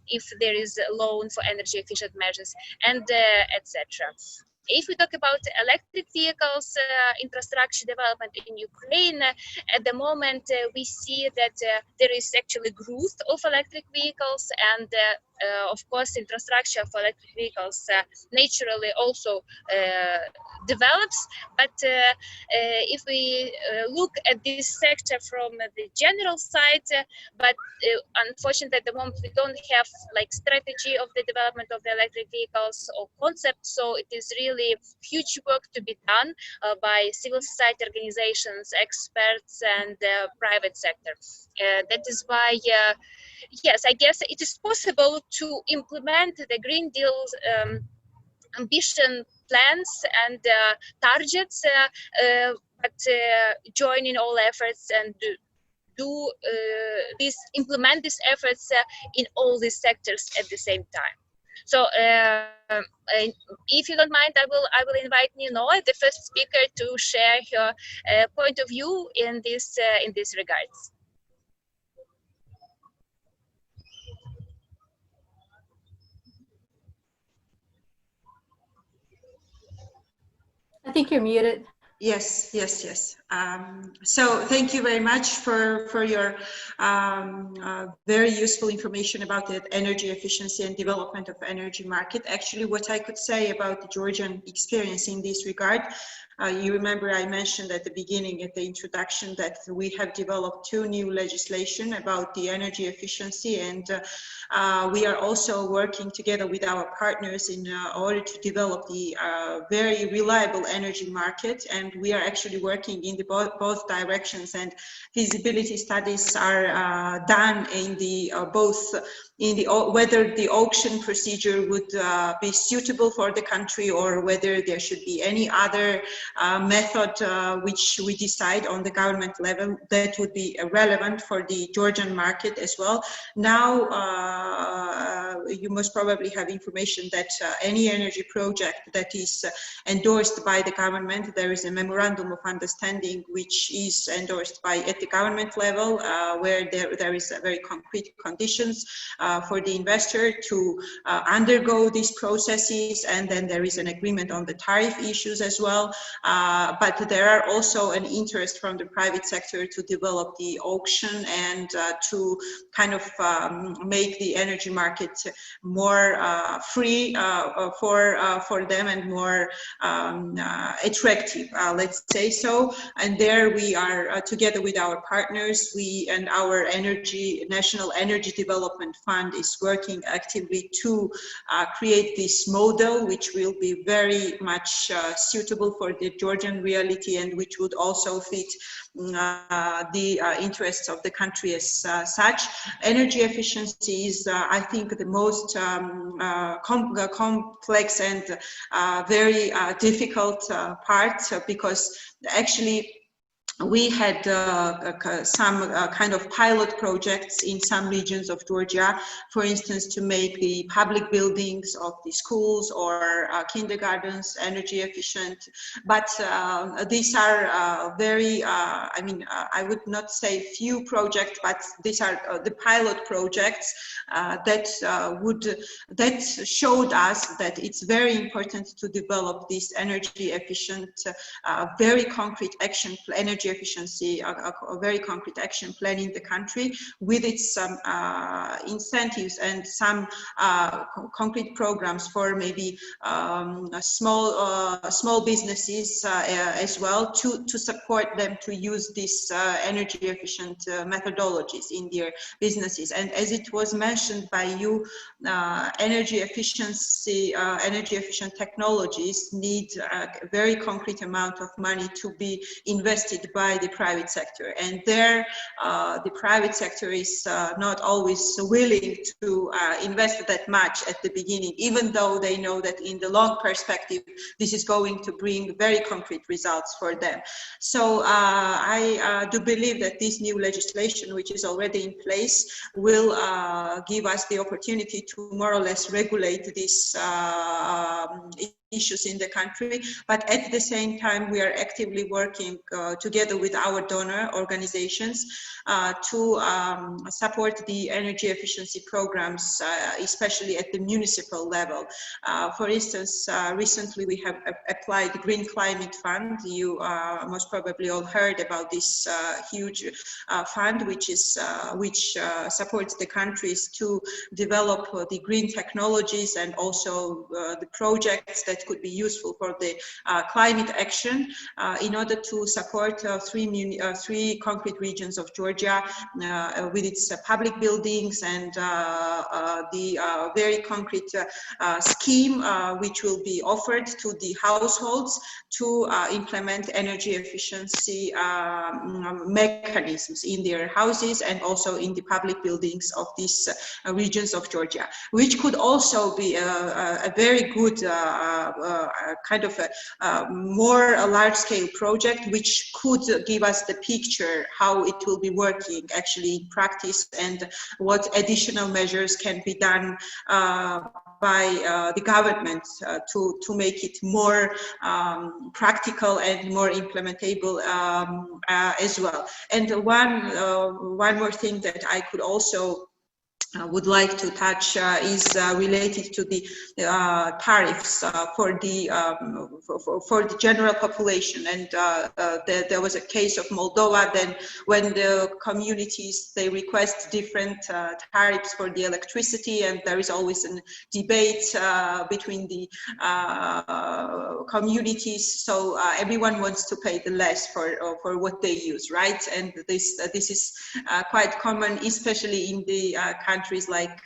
if there is a loan for energy efficient measures, and etc. If we talk about electric vehicles infrastructure development in Ukraine, at the moment we see that there is actually growth of electric vehicles, and of course infrastructure for electric vehicles naturally also develops. But if we look at this sector from the general side, but unfortunately at the moment we don't have like strategy of the development of the electric vehicles or concept, so it is really huge work to be done by civil society organizations, experts, and private sector. That is why, yes, I guess it is possible to implement the Green Deal's ambition plans and targets, but joining all efforts and implement these efforts in all these sectors at the same time. So if you don't mind, I will invite Nino, the first speaker, to share her point of view in this regards. I think you're muted. Yes. So thank you very much for your very useful information about the energy efficiency and development of energy market. Actually, what I could say about the Georgian experience in this regard, you remember I mentioned at the beginning, at the introduction, that we have developed 2 new legislation about the energy efficiency, and we are also working together with our partners in order to develop the very reliable energy market, and we are actually working in the both directions, and feasibility studies are done in the whether the auction procedure would be suitable for the country, or whether there should be any other method which we decide on the government level that would be relevant for the Georgian market as well. Now you most probably have information that any energy project that is endorsed by the government, there is a memorandum of understanding which is endorsed by at the government level, where there is very concrete conditions for the investor to undergo these processes, and then there is an agreement on the tariff issues as well. But there are also an interest from the private sector to develop the auction and to kind of make the energy market more free for them and more attractive, let's say so. And there we are together with our partners, we and our National Energy Development Fund is working actively to create this model, which will be very much suitable for the Georgian reality, and which would also fit the interests of the country as such. Energy efficiency is, I think, the most complex and very difficult part, because actually we had some kind of pilot projects in some regions of Georgia, for instance, to make the public buildings of the schools or kindergartens energy efficient. But these are very, I mean, I would not say few projects, but these are the pilot projects that showed us that it's very important to develop this energy efficient, very concrete action, energy efficiency, a very concrete action plan in the country with its incentives and some concrete programs for maybe small businesses as well to support them to use these energy efficient methodologies in their businesses. And as it was mentioned by you, energy efficiency, energy efficient technologies need a very concrete amount of money to be invested by the private sector, and there the private sector is not always willing to invest that much at the beginning, even though they know that in the long perspective this is going to bring very concrete results for them. So I do believe that this new legislation, which is already in place, will give us the opportunity to more or less regulate these issues in the country, but at the same time we are actively working together with our donor organizations to support the energy efficiency programs, especially at the municipal level. For instance, recently we have applied the Green Climate Fund. You most probably all heard about this huge fund, which supports the countries to develop the green technologies and also the projects that could be useful for the climate action in order to support three concrete regions of Georgia with its public buildings and the very concrete scheme which will be offered to the households to implement energy efficiency mechanisms in their houses and also in the public buildings of these regions of Georgia, which could also be a very good kind of a more large-scale project, which could give us the picture how it will be working actually in practice and what additional measures can be done by the government to make it more practical and more implementable as well. And one more thing that I could also would like to touch is related to the tariffs for the general population. And there was a case of Moldova. Then, when the communities they request different tariffs for the electricity, and there is always a debate between the communities. So everyone wants to pay the less for what they use, right? And this is quite common, especially in the countries like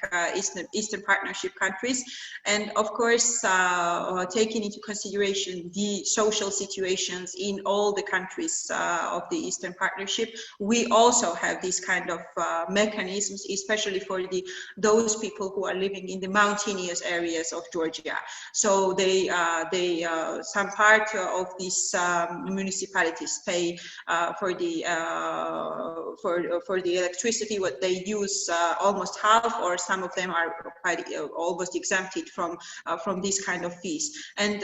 Eastern Partnership countries. And of course, taking into consideration the social situations in all the countries of the Eastern Partnership, we also have these kind of mechanisms, especially for those people who are living in the mountainous areas of Georgia. So they some part of these municipalities pay for the electricity what they use almost half, or some of them are quite almost exempted from these kind of fees. And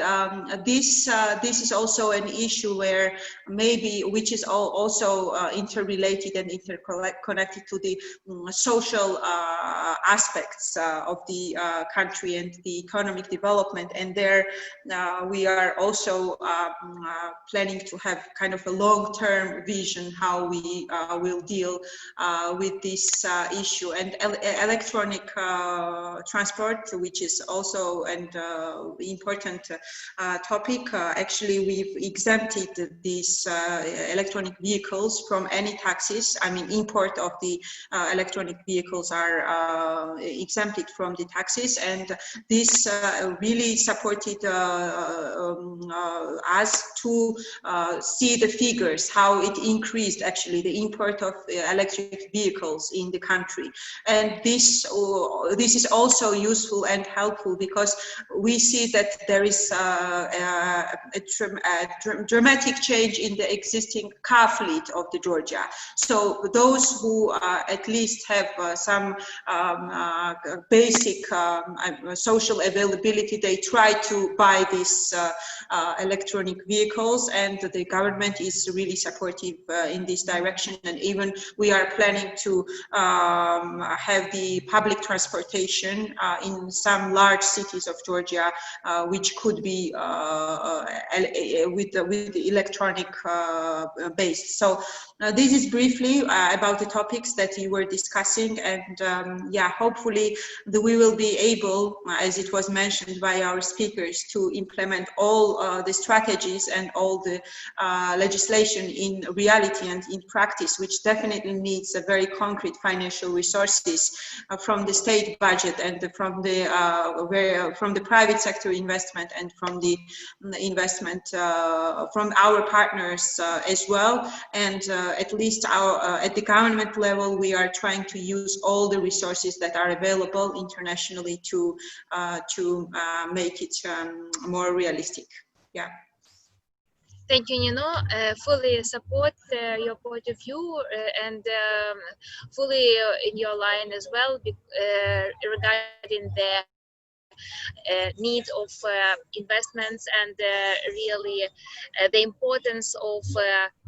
this is also an issue where maybe, which is also interrelated and interconnected to the social aspects of the country and the economic development. And there we are also planning to have kind of a long-term vision how we will deal with this issue. And electronic transport, which is also an important topic. Actually, we've exempted these electronic vehicles from any taxes. I mean, import of the electronic vehicles are exempted from the taxes, and this really supported us to see the figures, how it increased actually the import of electric vehicles in the country. And and this is also useful and helpful because we see that there is a dramatic change in the existing car fleet of the Georgia. So those who at least have some basic social availability, they try to buy these electronic vehicles, and the government is really supportive in this direction. And even we are planning to have the public transportation in some large cities of Georgia, which could be with the electronic based. So this is briefly about the topics that you were discussing, and yeah, hopefully we will be able, as it was mentioned by our speakers, to implement all the strategies and all the legislation in reality and in practice, which definitely needs a very concrete financial resources from the state budget and from the private sector investment and from the investment from our partners as well. And at least at the government level, we are trying to use all the resources that are available internationally to make it more realistic. Yeah. Thank you, Nino. Fully support your point of view and fully in your line as well regarding the need of investments and really the importance of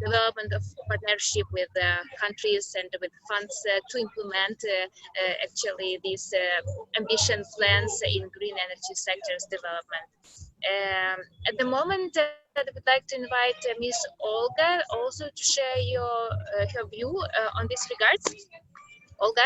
development of partnership with countries and with funds to implement actually these ambition plans in green energy sectors development. At the moment, I would like to invite Ms. Olga also to share her view on this regards. Olga?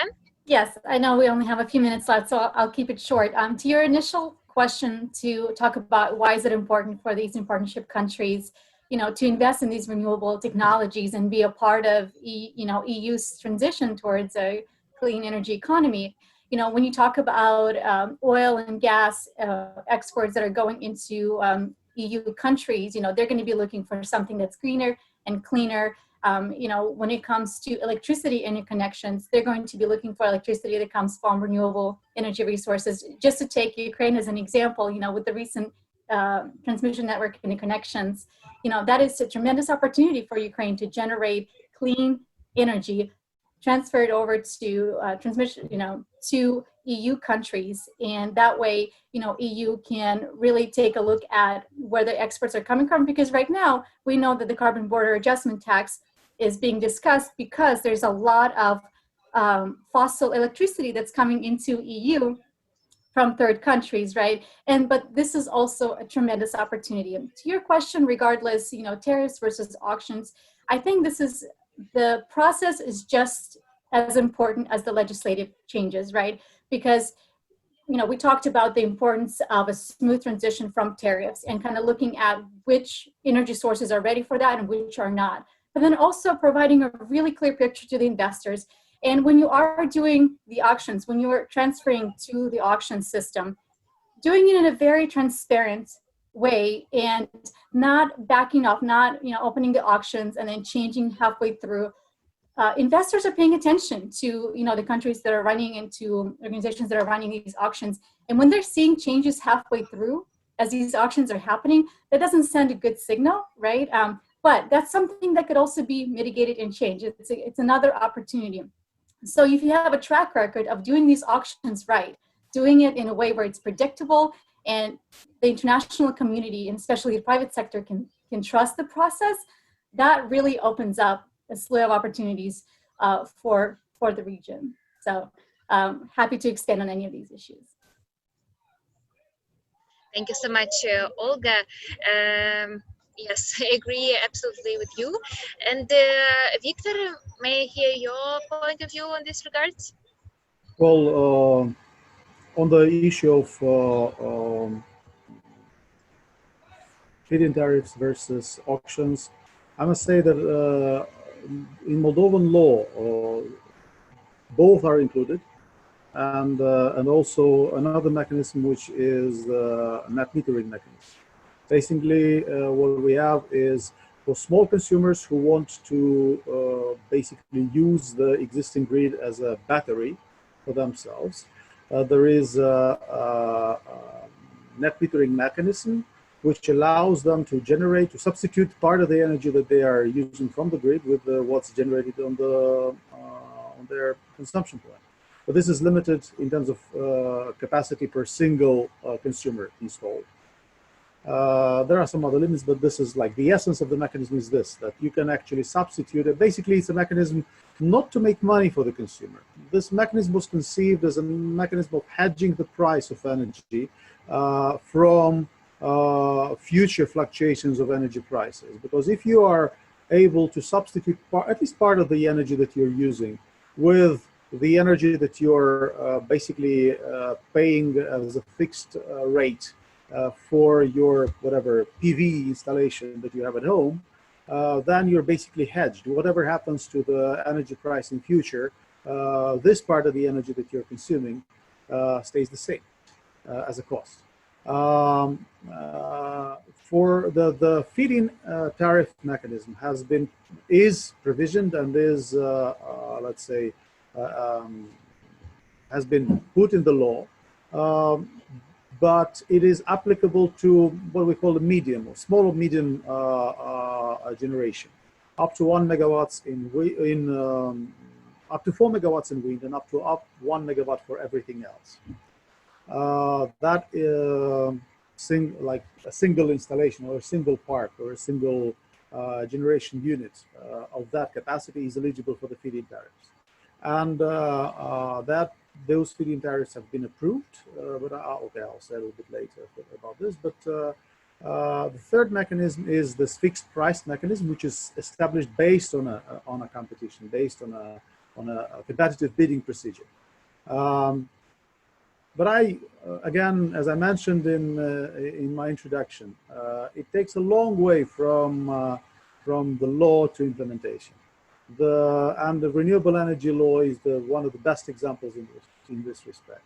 Yes, I know we only have a few minutes left, so I'll keep it short. To your initial question to talk about why is it important for these in partnership countries, to invest in these renewable technologies and be a part of, EU's transition towards a clean energy economy. When you talk about oil and gas exports that are going into EU countries, they're going to be looking for something that's greener and cleaner. When it comes to electricity interconnections, they're going to be looking for electricity that comes from renewable energy resources. Just to take Ukraine as an example, with the recent transmission network interconnections, that is a tremendous opportunity for Ukraine to generate clean energy, transfer it over to transmission, to EU countries. And that way, EU can really take a look at where the exports are coming from, because right now we know that the carbon border adjustment tax is being discussed because there's a lot of fossil electricity that's coming into EU from third countries, right? But this is also a tremendous opportunity. And to your question, regardless, tariffs versus auctions, I think the process is just as important as the legislative changes, right? Because we talked about the importance of a smooth transition from tariffs and kind of looking at which energy sources are ready for that and which are not. But then also providing a really clear picture to the investors. And when you are doing the auctions, when you're transferring to the auction system, doing it in a very transparent way and not backing off, not opening the auctions and then changing halfway through. Investors are paying attention to the countries that are running into organizations that are running these auctions, and when they're seeing changes halfway through as these auctions are happening, that doesn't send a good signal, right? But that's something that could also be mitigated and changed. It's another opportunity. So if you have a track record of doing these auctions right, doing it in a way where it's predictable and the international community, and especially the private sector, can trust the process, that really opens up a slew of opportunities for the region. So happy to expand on any of these issues. Thank you so much, Olga. Yes, I agree absolutely with you. And Victor, may I hear your point of view on this regards? Well, on the issue of feed-in tariffs versus auctions, I must say that in Moldovan law, both are included, and also another mechanism, which is the net metering mechanism. Basically, what we have is for small consumers who want to basically use the existing grid as a battery, for themselves. There is a net metering mechanism which allows them to generate, to substitute part of the energy that they are using from the grid with what's generated on their consumption plan. But this is limited in terms of capacity per single consumer installed. There are some other limits, but this is like the essence of the mechanism is this, that you can actually substitute it. Basically, it's a mechanism not to make money for the consumer. This mechanism was conceived as a mechanism of hedging the price of energy from future fluctuations of energy prices. Because if you are able to substitute at least part of the energy that you're using with the energy that you're basically paying as a fixed rate for your whatever PV installation that you have at home, then you're basically hedged. Whatever happens to the energy price in future, this part of the energy that you're consuming stays the same as a cost. For the feed-in tariff mechanism is provisioned and is let's say has been put in the law, but it is applicable to what we call the medium or small or medium generation, up to 1 megawatts up to 4 megawatts in wind and up to 1 megawatt for everything else. That like a single installation or a single park or a single generation unit of that capacity is eligible for the feed-in tariffs. And those feed-in tariffs have been approved, but okay, I'll say a little bit later about this. But the third mechanism is this fixed price mechanism, which is established based on a competition, based on a competitive bidding procedure. But again, as I mentioned in my introduction, it takes a long way from the law to implementation. And the renewable energy law is one of the best examples in this respect.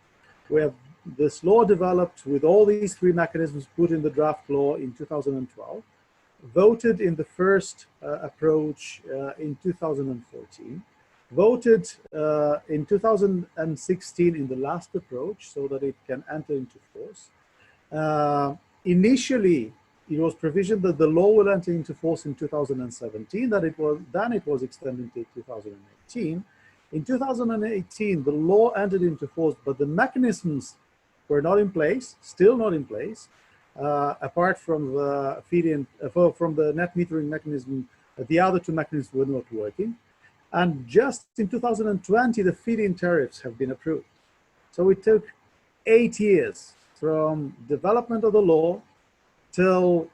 We have this law developed with all these three mechanisms put in the draft law in 2012, voted in the first approach in 2014, voted in 2016 in the last approach so that it can enter into force. Initially, it was provisioned that the law will enter into force in 2017, then it was extended to 2018. In 2018, the law entered into force, but the mechanisms were not in place, still not in place, apart from the feed-in, from the net metering mechanism, the other two mechanisms were not working. And just in 2020, the feed-in tariffs have been approved. So it took 8 years from development of the law till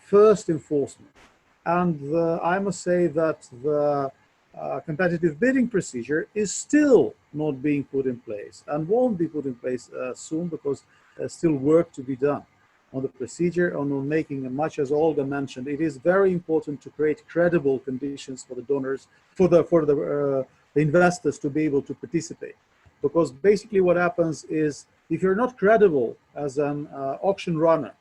first enforcement. And I must say that the competitive bidding procedure is still not being put in place and won't be put in place soon, because there's still work to be done on the procedure, on making, and much as Olga mentioned, it is very important to create credible conditions for the donors, for the investors to be able to participate. Because basically what happens is, if you're not credible as an auction runner,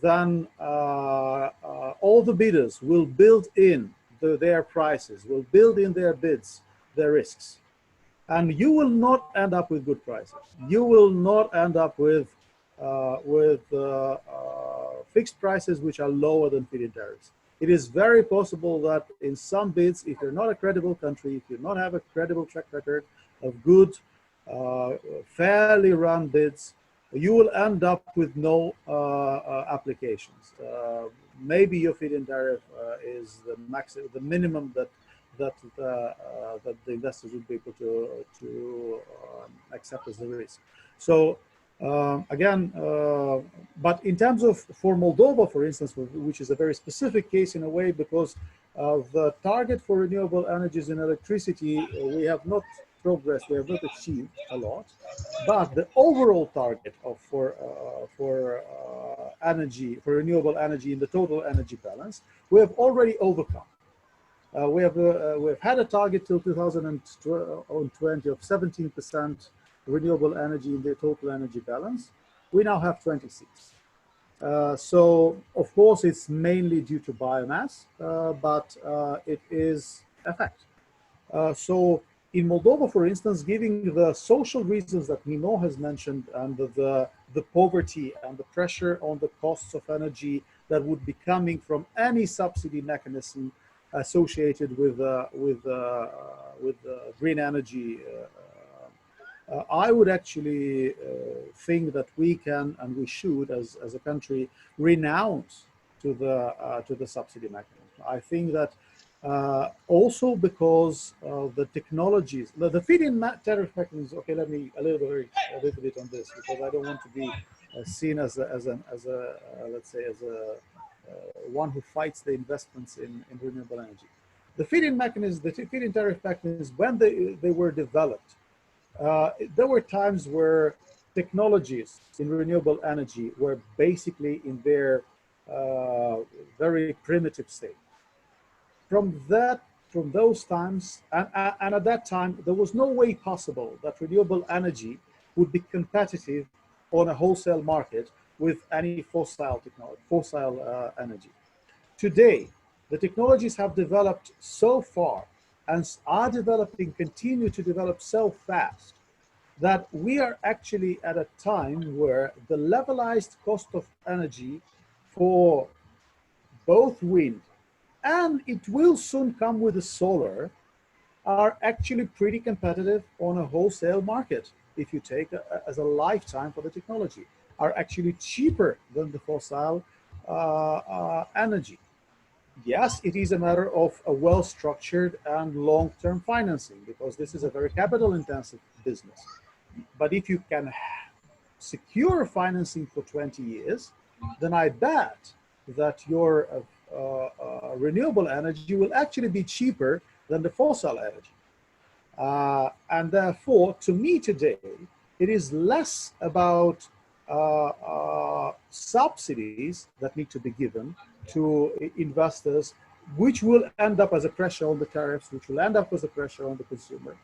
then all the bidders will build in their prices, will build in their bids, their risks. And you will not end up with good prices. You will not end up with fixed prices which are lower than feed-in tariffs. It is very possible that in some bids, if you're not a credible country, if you not have a credible track record of good, fairly run bids, you will end up with no applications. Maybe your feed-in tariff is the minimum that the investors would be able to accept as the risk. So again, but in terms of, for Moldova, for instance, which is a very specific case in a way, because the target for renewable energies and electricity, we have not progressed, we have not achieved a lot, but the overall target for energy, for renewable energy in the total energy balance, we have already overcome. We have had a target till 2020 of 17% renewable energy in the total energy balance. We now have 26. So of course it's mainly due to biomass, but it is a fact. So in Moldova, for instance, giving the social reasons that Nino has mentioned and the poverty and the pressure on the costs of energy that would be coming from any subsidy mechanism associated with green energy, I would actually think that we can and we should, as a country, renounce to the subsidy mechanism. I think that also because of the technologies, the feed-in tariff mechanism. Okay, let me a little bit on this, because I don't want to be seen as let's say as a one who fights the investments in renewable energy. The feed-in mechanism, the feed-in tariff mechanism, when they were developed, there were times where technologies in renewable energy were basically in their very primitive state. From those times, and at that time, there was no way possible that renewable energy would be competitive on a wholesale market with any fossil energy. Today, the technologies have developed so far and are developing, continue to develop so fast, that we are actually at a time where the levelized cost of energy for both wind and it will soon come with the solar are actually pretty competitive on a wholesale market. If you take as a lifetime for the technology, are actually cheaper than the fossil energy. Yes, it is a matter of a well-structured and long-term financing, because this is a very capital-intensive business. But if you can secure financing for 20 years, then I bet that your renewable energy will actually be cheaper than the fossil energy. And therefore, to me today, it is less about subsidies that need to be given to investors, which will end up as a pressure on the tariffs, which will end up as a pressure on the consumer.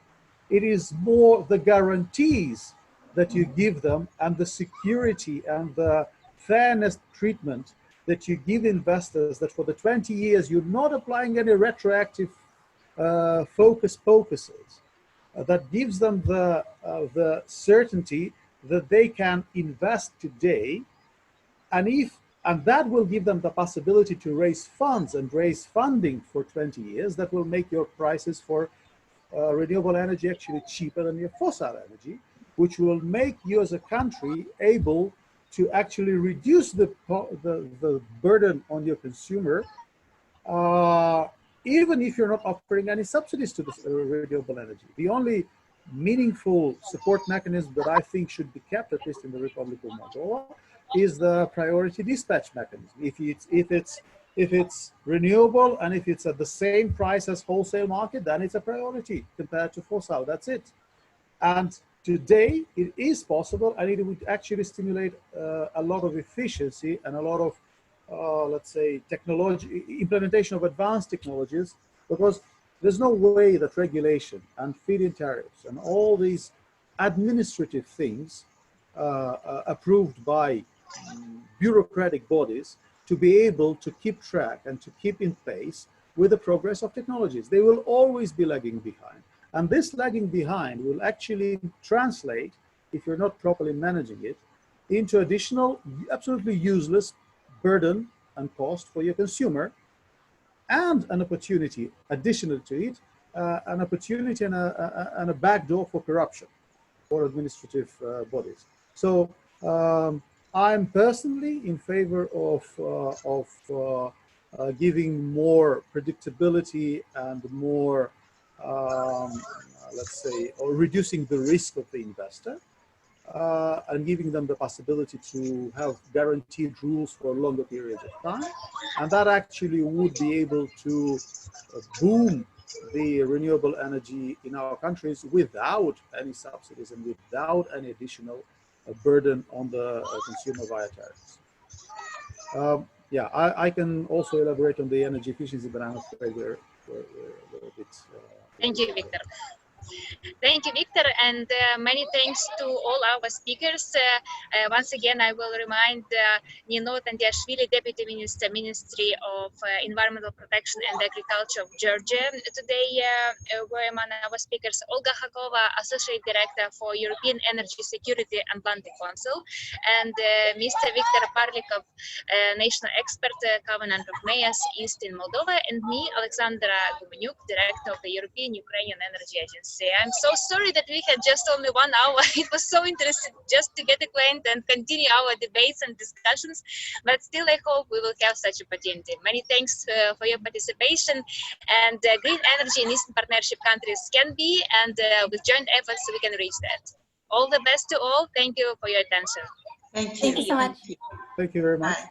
It is more the guarantees that you give them and the security and the fairness treatment that you give investors, that for the 20 years you're not applying any retroactive focuses, that gives them the certainty that they can invest today, and that will give them the possibility to raise funds and raise funding for 20 years that will make your prices for renewable energy actually cheaper than your fossil energy, which will make you as a country able to actually reduce the burden on your consumer, even if you're not offering any subsidies to the renewable energy. The only meaningful support mechanism that I think should be kept, at least in the Republic of Moldova, is the priority dispatch mechanism. If it's renewable and if it's at the same price as wholesale market, then it's a priority compared to fossil. That's it. And today it is possible, and it would actually stimulate a lot of efficiency and a lot of, let's say, implementation of advanced technologies, because there's no way that regulation and feed-in tariffs and all these administrative things approved by bureaucratic bodies to be able to keep track and to keep in pace with the progress of technologies. They will always be lagging behind. And this lagging behind will actually translate, if you're not properly managing it, into additional, absolutely useless burden and cost for your consumer, and an opportunity, additional to it, an opportunity and a backdoor for corruption for administrative bodies. So I'm personally in favor of giving more predictability and more, let's say, or reducing the risk of the investor, and giving them the possibility to have guaranteed rules for longer periods of time. And that actually would be able to boom the renewable energy in our countries without any subsidies and without any additional burden on the consumer via tariffs. Yeah, I can also elaborate on the energy efficiency, but I'm afraid we're a bit... Thank you, Victor. Thank you, Victor, and many thanks to all our speakers. Once again, I will remind Nino Tandilashvili, Deputy Minister, Ministry of Environmental Protection and Agriculture of Georgia. Today were among our speakers Olga Hakova, Associate Director for European Energy Security and Atlantic Council, and Mr. Victor Parlicov, National Expert, Covenant of Mayors, East in Moldova, and me, Oleksandra Gumeniuk, Director of the European Ukrainian Energy Agency. I'm so sorry that we had just only 1 hour. It was so interesting just to get acquainted and continue our debates and discussions, but still I hope we will have such opportunity. Many thanks for your participation, and green energy in Eastern Partnership countries can be, and with joint efforts we can reach that. All the best to all. Thank you for your attention. Thank you. Thank you so much. Thank you very much. Bye.